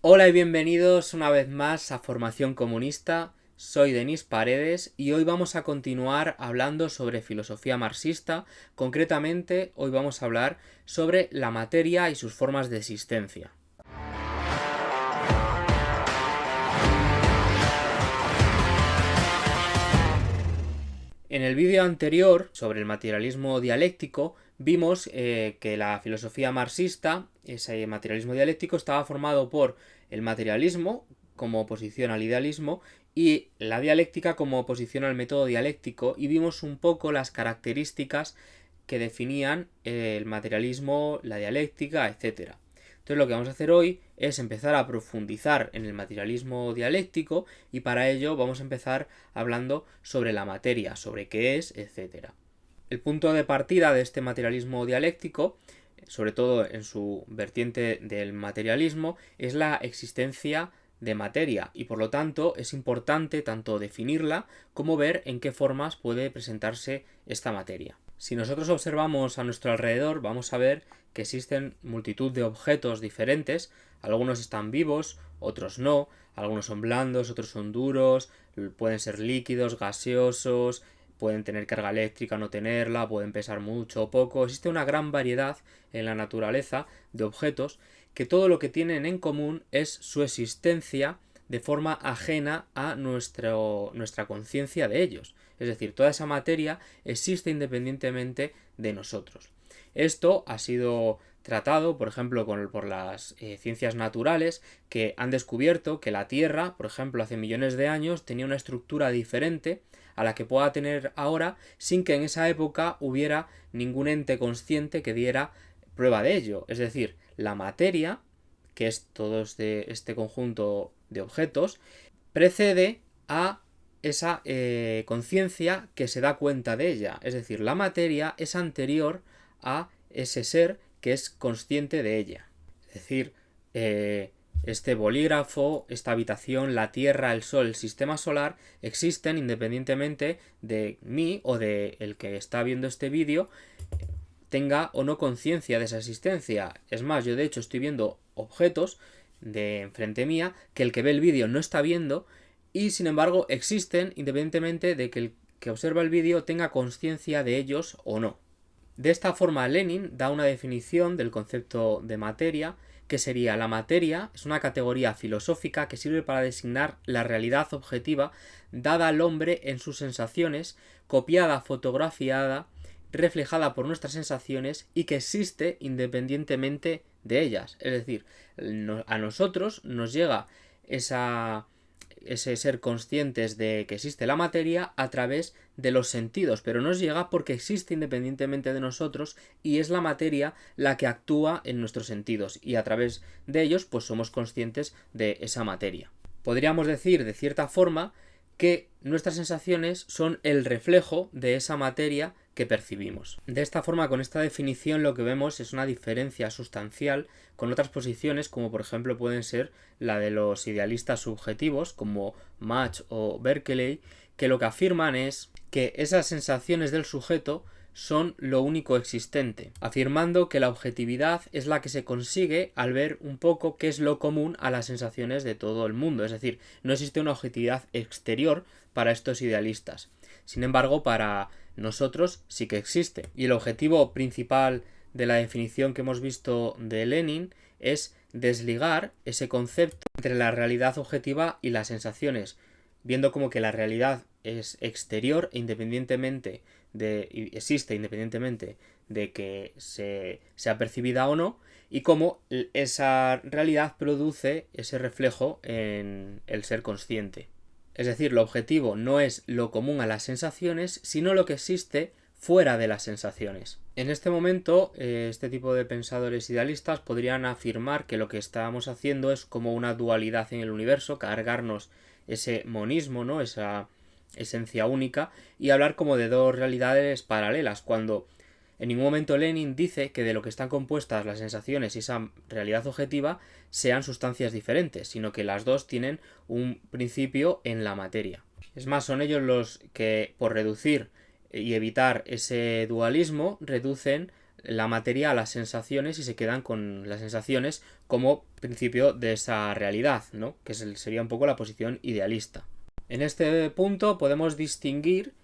Hola y bienvenidos una vez más a Formación Comunista. Soy Denis Paredes y hoy vamos a continuar hablando sobre filosofía marxista. Concretamente, hoy vamos a hablar sobre la materia y sus formas de existencia. En el vídeo anterior sobre el materialismo dialéctico vimos que la filosofía marxista, ese materialismo dialéctico, estaba formado por el materialismo como oposición al idealismo y la dialéctica como oposición al método dialéctico, y vimos un poco las características que definían el materialismo, la dialéctica, etc. Entonces lo que vamos a hacer hoy es empezar a profundizar en el materialismo dialéctico, y para ello vamos a empezar hablando sobre la materia, sobre qué es, etc. El punto de partida de este materialismo dialéctico, sobre todo en su vertiente del materialismo, es la existencia de materia, y por lo tanto es importante tanto definirla como ver en qué formas puede presentarse esta materia. Si nosotros observamos a nuestro alrededor, vamos a ver que existen multitud de objetos diferentes. Algunos están vivos, otros no, algunos son blandos, otros son duros, pueden ser líquidos, gaseosos, pueden tener carga eléctrica o no tenerla, pueden pesar mucho o poco. Existe una gran variedad en la naturaleza de objetos que todo lo que tienen en común es su existencia de forma ajena a nuestra conciencia de ellos. Es decir, toda esa materia existe independientemente de nosotros. Esto ha sido tratado, por ejemplo, por las ciencias naturales, que han descubierto que la Tierra, por ejemplo, hace millones de años tenía una estructura diferente a la que pueda tener ahora, sin que en esa época hubiera ningún ente consciente que diera prueba de ello. Es decir, la materia, que es todo este conjunto de objetos, precede a esa conciencia que se da cuenta de ella. Es decir, la materia es anterior a ese ser que es consciente de ella. Es decir, este bolígrafo, esta habitación, la Tierra, el Sol, el sistema solar existen independientemente de mí o de el que está viendo este vídeo tenga o no conciencia de esa existencia. Es más, yo de hecho estoy viendo objetos de enfrente mía que el que ve el vídeo no está viendo, y sin embargo existen independientemente de que el que observa el vídeo tenga conciencia de ellos o no. De esta forma, Lenin da una definición del concepto de materia, que sería: la materia es una categoría filosófica que sirve para designar la realidad objetiva dada al hombre en sus sensaciones, copiada, fotografiada, reflejada por nuestras sensaciones y que existe independientemente de ellas. Es decir, a nosotros nos llega ese ser conscientes de que existe la materia a través de los sentidos, pero nos llega porque existe independientemente de nosotros, y es la materia la que actúa en nuestros sentidos, y a través de ellos pues somos conscientes de esa materia. Podríamos decir de cierta forma que nuestras sensaciones son el reflejo de esa materia que percibimos. De esta forma, con esta definición, lo que vemos es una diferencia sustancial con otras posiciones, como por ejemplo pueden ser la de los idealistas subjetivos como Mach o Berkeley, que lo que afirman es que esas sensaciones del sujeto son lo único existente, afirmando que la objetividad es la que se consigue al ver un poco qué es lo común a las sensaciones de todo el mundo. Es decir, no existe una objetividad exterior para estos idealistas. Sin embargo, para nosotros sí que existe. Y el objetivo principal de la definición que hemos visto de Lenin es desligar ese concepto entre la realidad objetiva y las sensaciones, viendo como que la realidad es exterior e existe independientemente de que sea percibida o no, y cómo esa realidad produce ese reflejo en el ser consciente. Es decir, lo objetivo no es lo común a las sensaciones, sino lo que existe fuera de las sensaciones. En este momento, este tipo de pensadores idealistas podrían afirmar que lo que estamos haciendo es como una dualidad en el universo, cargarnos ese monismo, ¿no?, esa esencia única, y hablar como de dos realidades paralelas, cuando en ningún momento Lenin dice que de lo que están compuestas las sensaciones y esa realidad objetiva sean sustancias diferentes, sino que las dos tienen un principio en la materia. Es más, son ellos los que, por reducir y evitar ese dualismo, reducen la materia a las sensaciones y se quedan con las sensaciones como principio de esa realidad, ¿no? Que sería un poco la posición idealista. En este punto podemos distinguir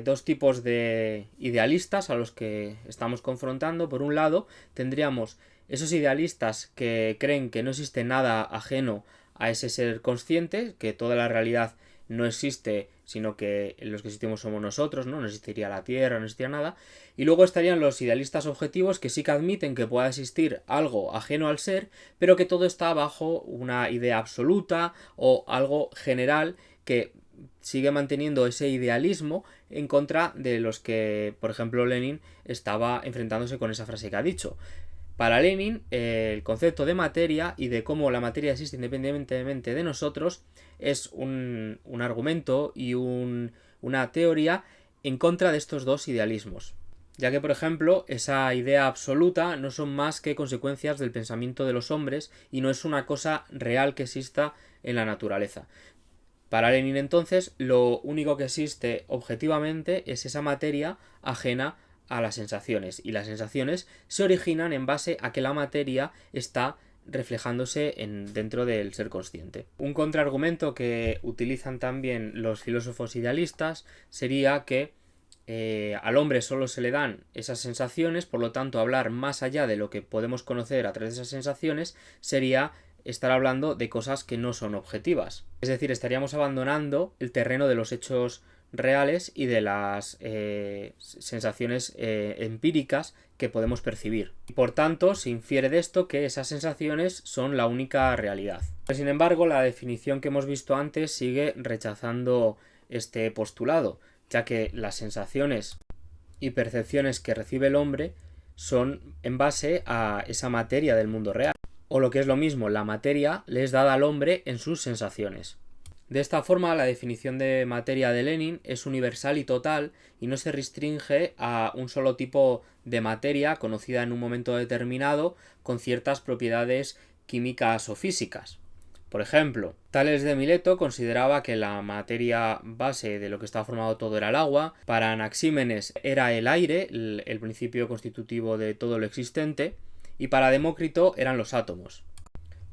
dos tipos de idealistas a los que estamos confrontando. Por un lado, tendríamos esos idealistas que creen que no existe nada ajeno a ese ser consciente, que toda la realidad no existe, sino que los que existimos somos nosotros, ¿no? No existiría la Tierra, no existiría nada. Y luego estarían los idealistas objetivos que sí que admiten que pueda existir algo ajeno al ser, pero que todo está bajo una idea absoluta o algo general que sigue manteniendo ese idealismo en contra de los que, por ejemplo, Lenin estaba enfrentándose con esa frase que ha dicho. Para Lenin, el concepto de materia y de cómo la materia existe independientemente de nosotros es un argumento y una teoría en contra de estos dos idealismos. Ya que, por ejemplo, esa idea absoluta no son más que consecuencias del pensamiento de los hombres y no es una cosa real que exista en la naturaleza. Para Lenin, entonces, lo único que existe objetivamente es esa materia ajena a las sensaciones, y las sensaciones se originan en base a que la materia está reflejándose dentro del ser consciente. Un contraargumento que utilizan también los filósofos idealistas sería que al hombre solo se le dan esas sensaciones, por lo tanto hablar más allá de lo que podemos conocer a través de esas sensaciones sería estar hablando de cosas que no son objetivas. Es decir, estaríamos abandonando el terreno de los hechos reales y de las sensaciones empíricas que podemos percibir. Por tanto, se infiere de esto que esas sensaciones son la única realidad. Sin embargo, la definición que hemos visto antes sigue rechazando este postulado, ya que las sensaciones y percepciones que recibe el hombre son en base a esa materia del mundo real. O lo que es lo mismo, la materia le es dada al hombre en sus sensaciones. De esta forma, la definición de materia de Lenin es universal y total y no se restringe a un solo tipo de materia conocida en un momento determinado con ciertas propiedades químicas o físicas. Por ejemplo, Tales de Mileto consideraba que la materia base de lo que estaba formado todo era el agua, para Anaxímenes era el aire, el principio constitutivo de todo lo existente, y para Demócrito eran los átomos.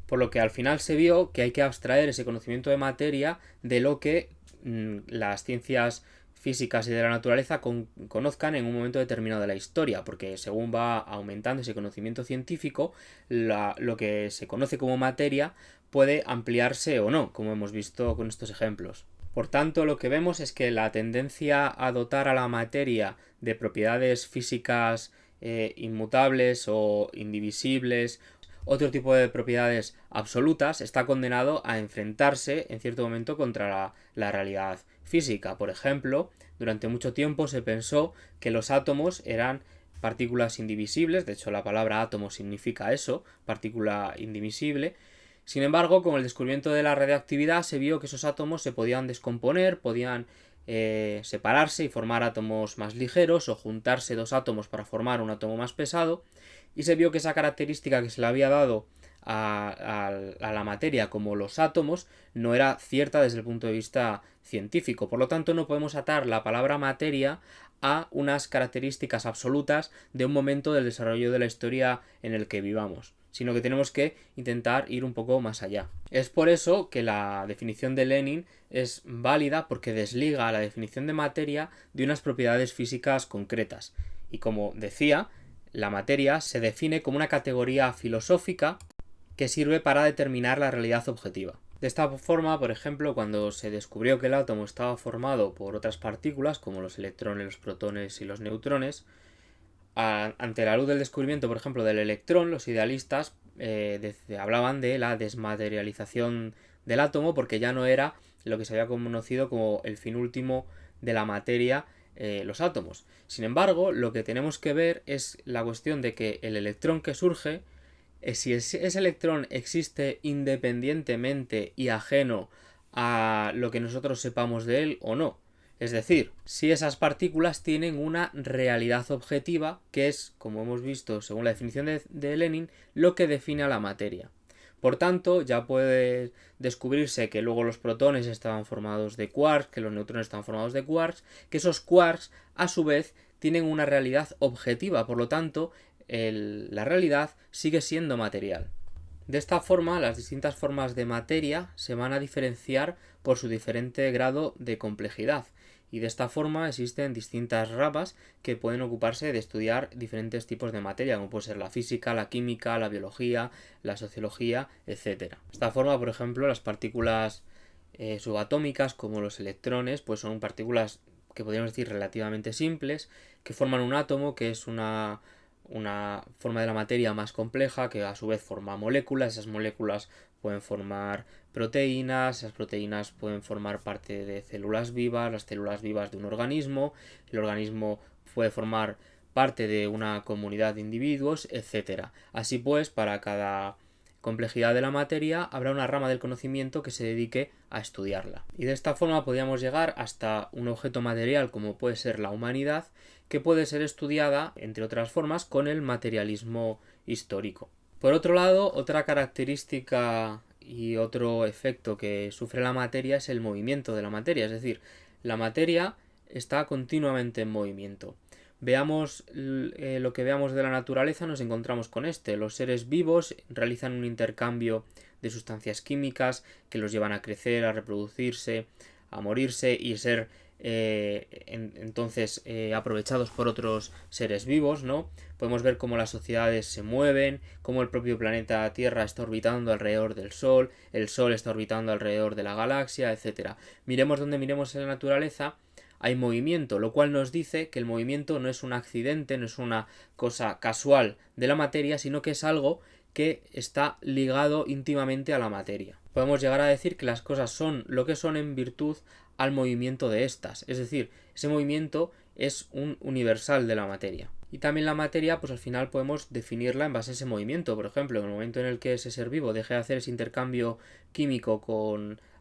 Por lo que al final se vio que hay que abstraer ese conocimiento de materia de lo que las ciencias físicas y de la naturaleza conozcan en un momento determinado de la historia, porque según va aumentando ese conocimiento científico, lo que se conoce como materia puede ampliarse o no, como hemos visto con estos ejemplos. Por tanto, lo que vemos es que la tendencia a dotar a la materia de propiedades físicas inmutables o indivisibles, otro tipo de propiedades absolutas, está condenado a enfrentarse en cierto momento contra la realidad física. Por ejemplo, durante mucho tiempo se pensó que los átomos eran partículas indivisibles, de hecho la palabra átomo significa eso, partícula indivisible. Sin embargo, con el descubrimiento de la radiactividad se vio que esos átomos se podían descomponer, podían separarse y formar átomos más ligeros o juntarse dos átomos para formar un átomo más pesado, y se vio que esa característica que se le había dado a la materia como los átomos no era cierta desde el punto de vista científico. Por lo tanto, no podemos atar la palabra materia a unas características absolutas de un momento del desarrollo de la historia en el que vivamos, sino que tenemos que intentar ir un poco más allá. Es por eso que la definición de Lenin es válida, porque desliga la definición de materia de unas propiedades físicas concretas. Y como decía, la materia se define como una categoría filosófica que sirve para determinar la realidad objetiva. De esta forma, por ejemplo, cuando se descubrió que el átomo estaba formado por otras partículas, como los electrones, los protones y los neutrones, ante la luz del descubrimiento, por ejemplo, del electrón, los idealistas hablaban de la desmaterialización del átomo, porque ya no era lo que se había conocido como el fin último de la materia, los átomos. Sin embargo, lo que tenemos que ver es la cuestión de que el electrón que surge, si ese electrón existe independientemente y ajeno a lo que nosotros sepamos de él o no. Es decir, si esas partículas tienen una realidad objetiva, que es, como hemos visto según la definición de Lenin, lo que define a la materia. Por tanto, ya puede descubrirse que luego los protones estaban formados de quarks, que los neutrones estaban formados de quarks, que esos quarks, a su vez, tienen una realidad objetiva, por lo tanto, la realidad sigue siendo material. De esta forma, las distintas formas de materia se van a diferenciar por su diferente grado de complejidad, y de esta forma existen distintas ramas que pueden ocuparse de estudiar diferentes tipos de materia, como puede ser la física, la química, la biología, la sociología, etc. De esta forma, por ejemplo, las partículas subatómicas, como los electrones, pues son partículas que podríamos decir relativamente simples, que forman un átomo, que es una forma de la materia más compleja, que a su vez forma moléculas. Esas moléculas pueden formar proteínas, esas proteínas pueden formar parte de células vivas, las células vivas de un organismo, el organismo puede formar parte de una comunidad de individuos, etc. Así pues, para cada complejidad de la materia habrá una rama del conocimiento que se dedique a estudiarla. Y de esta forma podríamos llegar hasta un objeto material como puede ser la humanidad, que puede ser estudiada, entre otras formas, con el materialismo histórico. Por otro lado, otra característica y otro efecto que sufre la materia es el movimiento de la materia, es decir, la materia está continuamente en movimiento. Veamos lo que veamos de la naturaleza, nos encontramos con los seres vivos realizan un intercambio de sustancias químicas que los llevan a crecer, a reproducirse, a morirse y ser entonces aprovechados por otros seres vivos, ¿no? Podemos ver cómo las sociedades se mueven, cómo el propio planeta Tierra está orbitando alrededor del Sol, el Sol está orbitando alrededor de la galaxia, etc. Miremos donde miremos en la naturaleza, hay movimiento, lo cual nos dice que el movimiento no es un accidente, no es una cosa casual de la materia, sino que es algo que está ligado íntimamente a la materia. Podemos llegar a decir que las cosas son lo que son en virtud al movimiento de estas, es decir, ese movimiento es un universal de la materia. Y también la materia, pues al final podemos definirla en base a ese movimiento. Por ejemplo, en el momento en el que ese ser vivo deje de hacer ese intercambio químico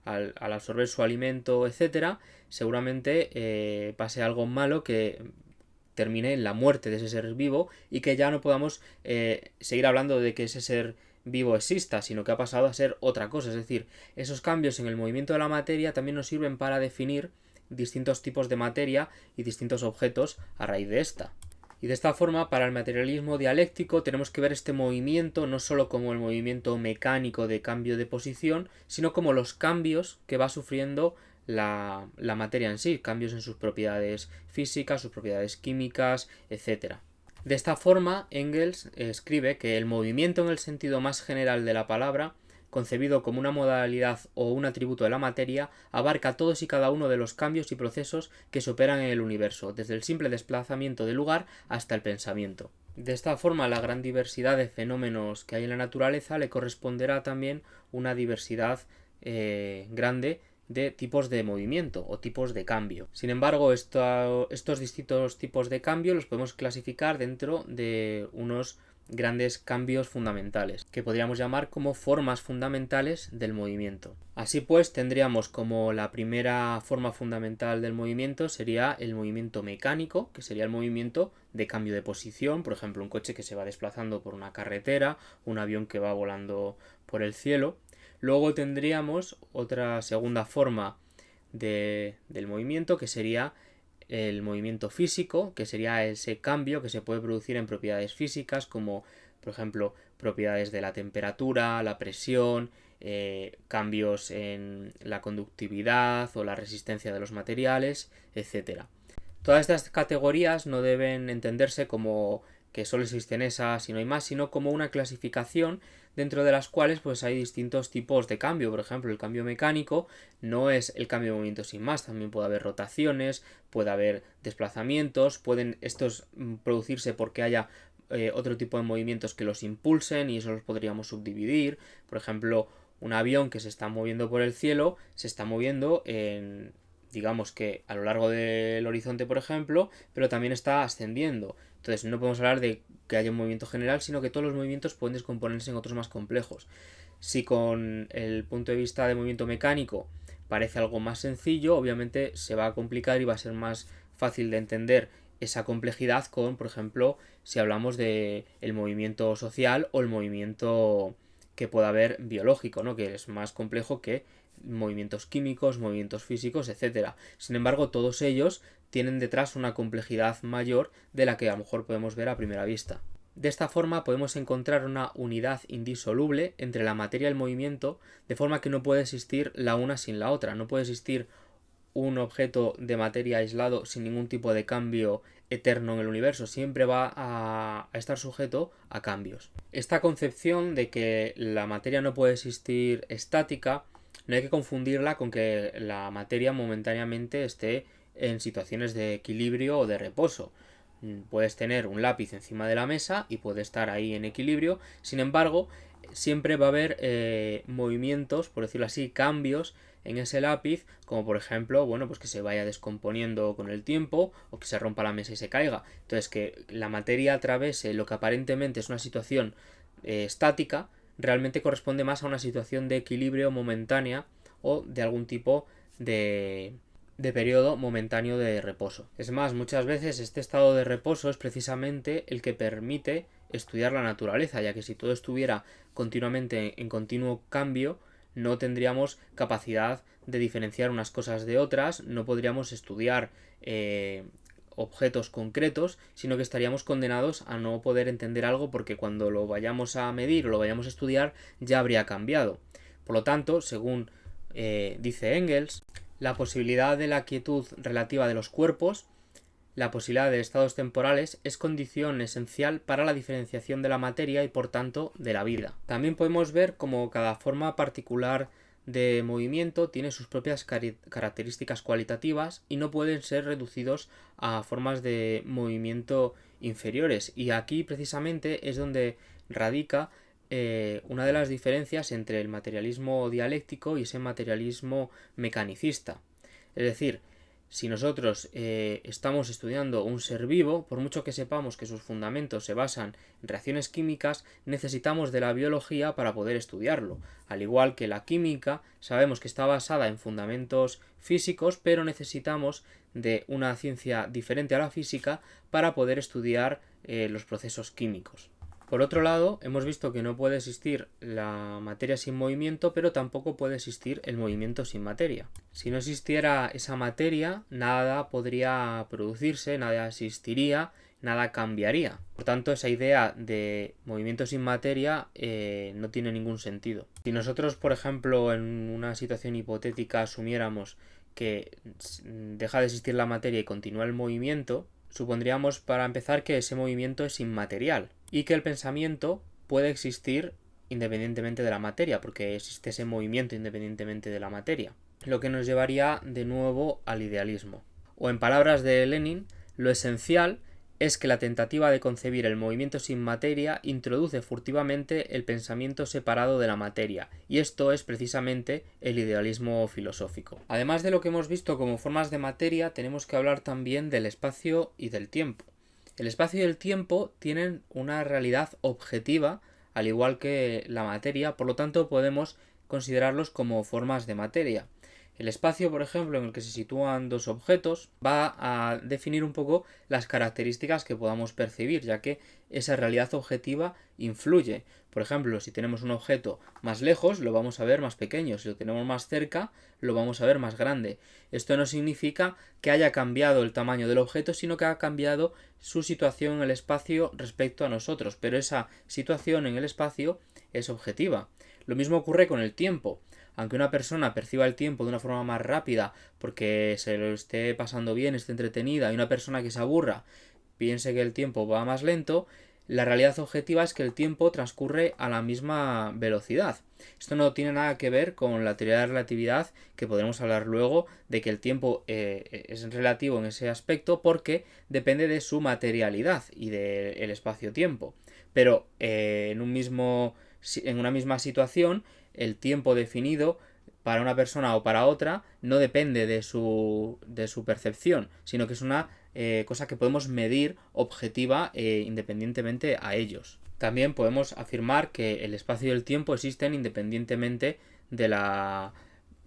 al absorber su alimento, etcétera, seguramente pase algo malo que termine en la muerte de ese ser vivo y que ya no podamos seguir hablando de que ese ser vivo exista, sino que ha pasado a ser otra cosa. Es decir, esos cambios en el movimiento de la materia también nos sirven para definir distintos tipos de materia y distintos objetos a raíz de esta. Y de esta forma, para el materialismo dialéctico tenemos que ver este movimiento no solo como el movimiento mecánico de cambio de posición, sino como los cambios que va sufriendo la materia en sí, cambios en sus propiedades físicas, sus propiedades químicas, etc. De esta forma, Engels escribe que el movimiento en el sentido más general de la palabra, concebido como una modalidad o un atributo de la materia, abarca todos y cada uno de los cambios y procesos que se operan en el universo, desde el simple desplazamiento de lugar hasta el pensamiento. De esta forma, la gran diversidad de fenómenos que hay en la naturaleza le corresponderá también una diversidad grande de tipos de movimiento o tipos de cambio. Sin embargo, estos distintos tipos de cambio los podemos clasificar dentro de unos grandes cambios fundamentales, que podríamos llamar como formas fundamentales del movimiento. Así pues, tendríamos como la primera forma fundamental del movimiento sería el movimiento mecánico, que sería el movimiento de cambio de posición, por ejemplo, un coche que se va desplazando por una carretera, un avión que va volando por el cielo. Luego tendríamos otra segunda forma del movimiento, que sería el movimiento físico, que sería ese cambio que se puede producir en propiedades físicas, como por ejemplo propiedades de la temperatura, la presión, cambios en la conductividad o la resistencia de los materiales, etc. Todas estas categorías no deben entenderse como que solo existen esas y no hay más, sino como una clasificación dentro de las cuales pues hay distintos tipos de cambio. Por ejemplo, el cambio mecánico no es el cambio de movimiento sin más, también puede haber rotaciones, puede haber desplazamientos, pueden estos producirse porque haya otro tipo de movimientos que los impulsen y eso los podríamos subdividir. Por ejemplo, un avión que se está moviendo por el cielo se está moviendo digamos que a lo largo del horizonte, por ejemplo, pero también está ascendiendo. Entonces no podemos hablar de que haya un movimiento general, sino que todos los movimientos pueden descomponerse en otros más complejos. Si con el punto de vista de movimiento mecánico parece algo más sencillo, obviamente se va a complicar y va a ser más fácil de entender esa complejidad con, por ejemplo, si hablamos de el movimiento social o el movimiento que pueda haber biológico, ¿no? Que es más complejo que movimientos químicos, movimientos físicos, etc. Sin embargo, todos ellos tienen detrás una complejidad mayor de la que a lo mejor podemos ver a primera vista. De esta forma podemos encontrar una unidad indisoluble entre la materia y el movimiento, de forma que no puede existir la una sin la otra, no puede existir un objeto de materia aislado sin ningún tipo de cambio eterno en el universo, siempre va a estar sujeto a cambios. Esta concepción de que la materia no puede existir estática, no hay que confundirla con que la materia momentáneamente esté en situaciones de equilibrio o de reposo. Puedes tener un lápiz encima de la mesa y puede estar ahí en equilibrio, sin embargo, siempre va a haber movimientos, por decirlo así, cambios en ese lápiz, como por ejemplo, bueno, pues que se vaya descomponiendo con el tiempo o que se rompa la mesa y se caiga. Entonces, que la materia atravese lo que aparentemente es una situación estática, realmente corresponde más a una situación de equilibrio momentánea o de algún tipo de periodo momentáneo de reposo. Es más, muchas veces este estado de reposo es precisamente el que permite estudiar la naturaleza, ya que si todo estuviera continuamente en continuo cambio, no tendríamos capacidad de diferenciar unas cosas de otras, no podríamos estudiar objetos concretos, sino que estaríamos condenados a no poder entender algo porque cuando lo vayamos a medir o lo vayamos a estudiar ya habría cambiado. Por lo tanto, según dice Engels, la posibilidad de la quietud relativa de los cuerpos, la posibilidad de estados temporales, es condición esencial para la diferenciación de la materia y por tanto de la vida. También podemos ver cómo cada forma particular de movimiento tiene sus propias características cualitativas y no pueden ser reducidos a formas de movimiento inferiores. Y aquí precisamente es donde radica una de las diferencias entre el materialismo dialéctico y ese materialismo mecanicista. Es decir, si nosotros estamos estudiando un ser vivo, por mucho que sepamos que sus fundamentos se basan en reacciones químicas, necesitamos de la biología para poder estudiarlo. Al igual que la química, sabemos que está basada en fundamentos físicos, pero necesitamos de una ciencia diferente a la física para poder estudiar los procesos químicos. Por otro lado, hemos visto que no puede existir la materia sin movimiento, pero tampoco puede existir el movimiento sin materia. Si no existiera esa materia, nada podría producirse, nada existiría, nada cambiaría. Por tanto, esa idea de movimiento sin materia no tiene ningún sentido. Si nosotros, por ejemplo, en una situación hipotética asumiéramos que deja de existir la materia y continúa el movimiento, supondríamos para empezar que ese movimiento es inmaterial y que el pensamiento puede existir independientemente de la materia, porque existe ese movimiento independientemente de la materia, lo que nos llevaría de nuevo al idealismo. O en palabras de Lenin, lo esencial es que la tentativa de concebir el movimiento sin materia introduce furtivamente el pensamiento separado de la materia, y esto es precisamente el idealismo filosófico. Además de lo que hemos visto como formas de materia, tenemos que hablar también del espacio y del tiempo. El espacio y el tiempo tienen una realidad objetiva, al igual que la materia, por lo tanto podemos considerarlos como formas de materia. El espacio, por ejemplo, en el que se sitúan dos objetos, va a definir un poco las características que podamos percibir, ya que esa realidad objetiva influye. Por ejemplo, si tenemos un objeto más lejos, lo vamos a ver más pequeño. Si lo tenemos más cerca, lo vamos a ver más grande. Esto no significa que haya cambiado el tamaño del objeto, sino que ha cambiado su situación en el espacio respecto a nosotros. Pero esa situación en el espacio es objetiva. Lo mismo ocurre con el tiempo. Aunque una persona perciba el tiempo de una forma más rápida porque se lo esté pasando bien, esté entretenida, y una persona que se aburra piense que el tiempo va más lento, la realidad objetiva es que el tiempo transcurre a la misma velocidad. Esto no tiene nada que ver con la teoría de la relatividad, que podremos hablar luego de que el tiempo es relativo en ese aspecto porque depende de su materialidad y del espacio-tiempo. Pero en una misma situación, el tiempo definido para una persona o para otra no depende de su percepción, sino que es una cosa que podemos medir objetiva independientemente a ellos. También podemos afirmar que el espacio y el tiempo existen independientemente de la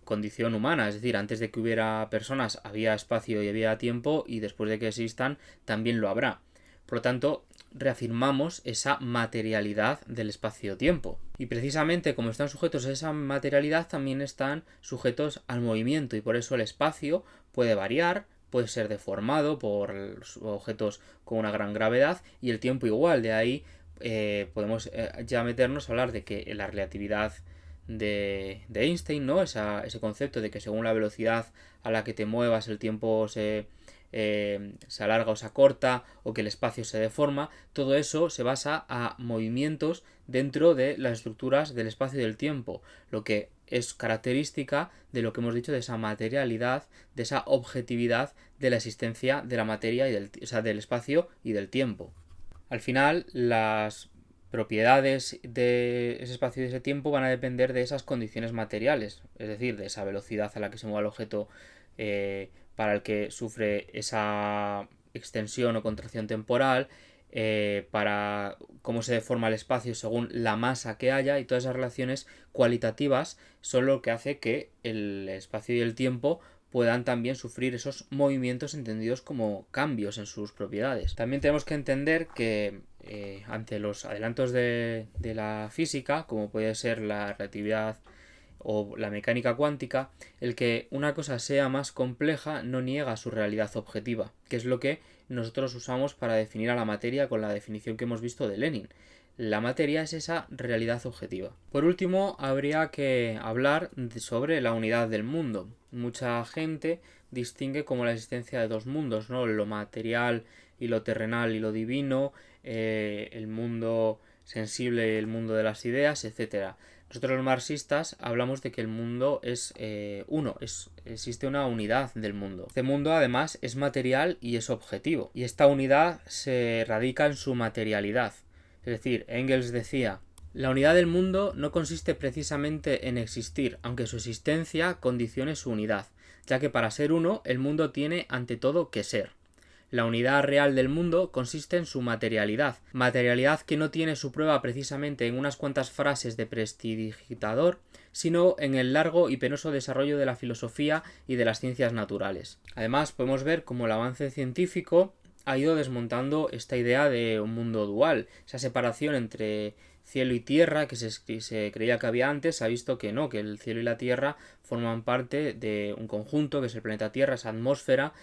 condición humana, es decir, antes de que hubiera personas había espacio y había tiempo, y después de que existan también lo habrá. Por lo tanto, reafirmamos esa materialidad del espacio-tiempo. Y precisamente como están sujetos a esa materialidad, también están sujetos al movimiento, y por eso el espacio puede variar, puede ser deformado por objetos con una gran gravedad, y el tiempo igual. De ahí podemos ya meternos a hablar de que la relatividad de Einstein, ¿no? Ese concepto de que según la velocidad a la que te muevas el tiempo se alarga o se acorta, o que el espacio se deforma, todo eso se basa a movimientos dentro de las estructuras del espacio y del tiempo, lo que es característica de lo que hemos dicho de esa materialidad, de esa objetividad de la existencia de la materia y del espacio y del tiempo. Al final, las propiedades de ese espacio y de ese tiempo van a depender de esas condiciones materiales, es decir, de esa velocidad a la que se mueve el objeto para el que sufre esa extensión o contracción temporal, para cómo se deforma el espacio según la masa que haya, y todas esas relaciones cualitativas son lo que hace que el espacio y el tiempo puedan también sufrir esos movimientos entendidos como cambios en sus propiedades. También tenemos que entender que ante los adelantos de la física, como puede ser la relatividad o la mecánica cuántica, el que una cosa sea más compleja no niega su realidad objetiva, que es lo que nosotros usamos para definir a la materia con la definición que hemos visto de Lenin. La materia es esa realidad objetiva. Por último, habría que hablar sobre la unidad del mundo. Mucha gente distingue como la existencia de dos mundos, ¿no? Lo material y lo terrenal y lo divino, el mundo sensible y el mundo de las ideas, etc. Nosotros los marxistas hablamos de que el mundo es uno, existe una unidad del mundo. Este mundo además es material y es objetivo, y esta unidad se radica en su materialidad. Es decir, Engels decía: la unidad del mundo no consiste precisamente en existir, aunque su existencia condicione su unidad, ya que para ser uno, el mundo tiene ante todo que ser. La unidad real del mundo consiste en su materialidad que no tiene su prueba precisamente en unas cuantas frases de prestidigitador, sino en el largo y penoso desarrollo de la filosofía y de las ciencias naturales. Además, podemos ver cómo el avance científico ha ido desmontando esta idea de un mundo dual, esa separación entre cielo y tierra que se creía que había antes. Se ha visto que no, que el cielo y la tierra forman parte de un conjunto que es el planeta Tierra, esa atmósfera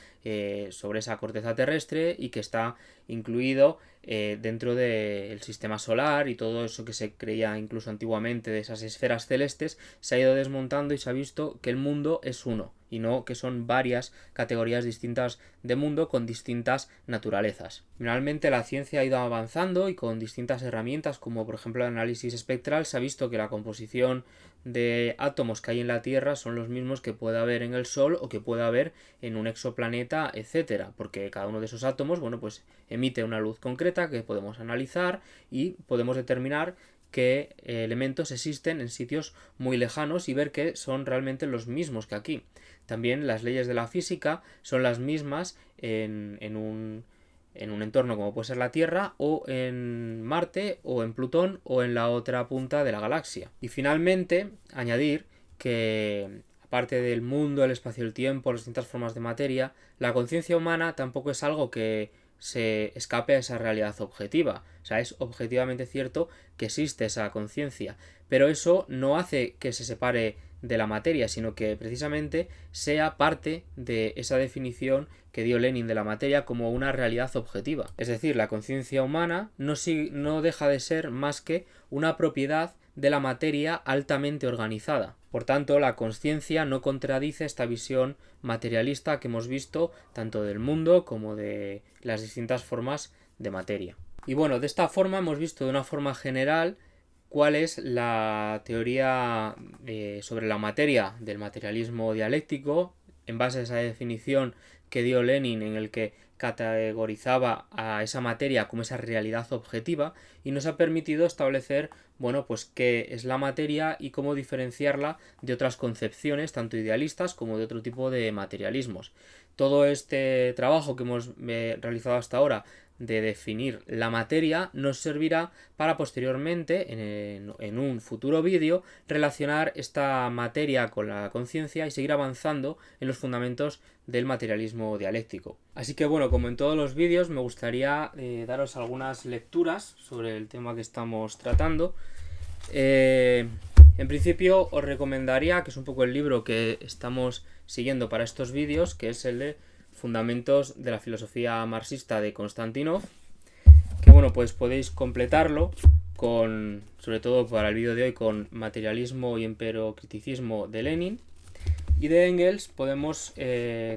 sobre esa corteza terrestre, y que está incluido dentro del sistema solar, y todo eso que se creía incluso antiguamente de esas esferas celestes se ha ido desmontando, y se ha visto que el mundo es uno y no que son varias categorías distintas de mundo con distintas naturalezas. Finalmente, la ciencia ha ido avanzando, y con distintas herramientas como por ejemplo el análisis espectral se ha visto que la composición de átomos que hay en la Tierra son los mismos que puede haber en el Sol o que puede haber en un exoplaneta, etcétera, porque cada uno de esos átomos, bueno, pues emite una luz concreta que podemos analizar y podemos determinar qué elementos existen en sitios muy lejanos y ver que son realmente los mismos que aquí. También las leyes de la física son las mismas en un entorno como puede ser la Tierra, o en Marte, o en Plutón, o en la otra punta de la galaxia. Y finalmente, añadir que aparte del mundo, el espacio y el tiempo, las distintas formas de materia, la conciencia humana tampoco es algo que se escape a esa realidad objetiva. O sea, es objetivamente cierto que existe esa conciencia, pero eso no hace que se separe de la materia, sino que precisamente sea parte de esa definición que dio Lenin de la materia como una realidad objetiva. Es decir, la conciencia humana no deja de ser más que una propiedad de la materia altamente organizada. Por tanto, la consciencia no contradice esta visión materialista que hemos visto tanto del mundo como de las distintas formas de materia. Y bueno, de esta forma hemos visto de una forma general cuál es la teoría sobre la materia del materialismo dialéctico, en base a esa definición que dio Lenin, en el que categorizaba a esa materia como esa realidad objetiva, y nos ha permitido establecer, bueno, pues qué es la materia y cómo diferenciarla de otras concepciones, tanto idealistas como de otro tipo de materialismos. Todo este trabajo que hemos realizado hasta ahora de definir la materia nos servirá para posteriormente, en un futuro vídeo, relacionar esta materia con la conciencia y seguir avanzando en los fundamentos del materialismo dialéctico. Así que bueno, como en todos los vídeos, me gustaría daros algunas lecturas sobre el tema que estamos tratando. En principio os recomendaría, que es un poco el libro que estamos siguiendo para estos vídeos, que es el de Fundamentos de la filosofía marxista de Konstantinov, que bueno, pues podéis completarlo con, sobre todo para el vídeo de hoy, con Materialismo y Empirocriticismo de Lenin. Y de Engels podemos,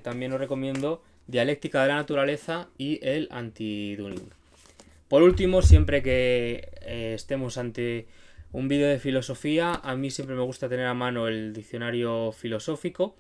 también os recomiendo Dialéctica de la Naturaleza y el Anti-Dunning. Por último, siempre que estemos ante un vídeo de filosofía, a mí siempre me gusta tener a mano el diccionario filosófico,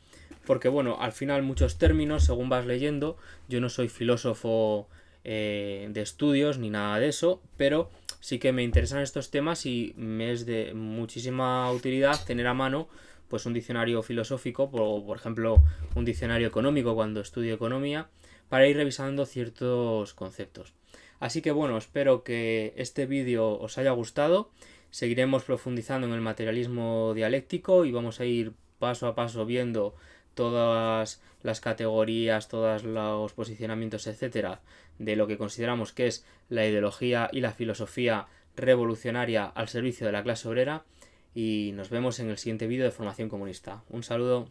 porque bueno, al final muchos términos, según vas leyendo, yo no soy filósofo de estudios ni nada de eso, pero sí que me interesan estos temas y me es de muchísima utilidad tener a mano pues un diccionario filosófico, por ejemplo un diccionario económico cuando estudio economía, para ir revisando ciertos conceptos. Así que bueno, espero que este vídeo os haya gustado. Seguiremos profundizando en el materialismo dialéctico y vamos a ir paso a paso viendo todas las categorías, todos los posicionamientos, etcétera, de lo que consideramos que es la ideología y la filosofía revolucionaria al servicio de la clase obrera. Y nos vemos en el siguiente vídeo de Formación Comunista. Un saludo.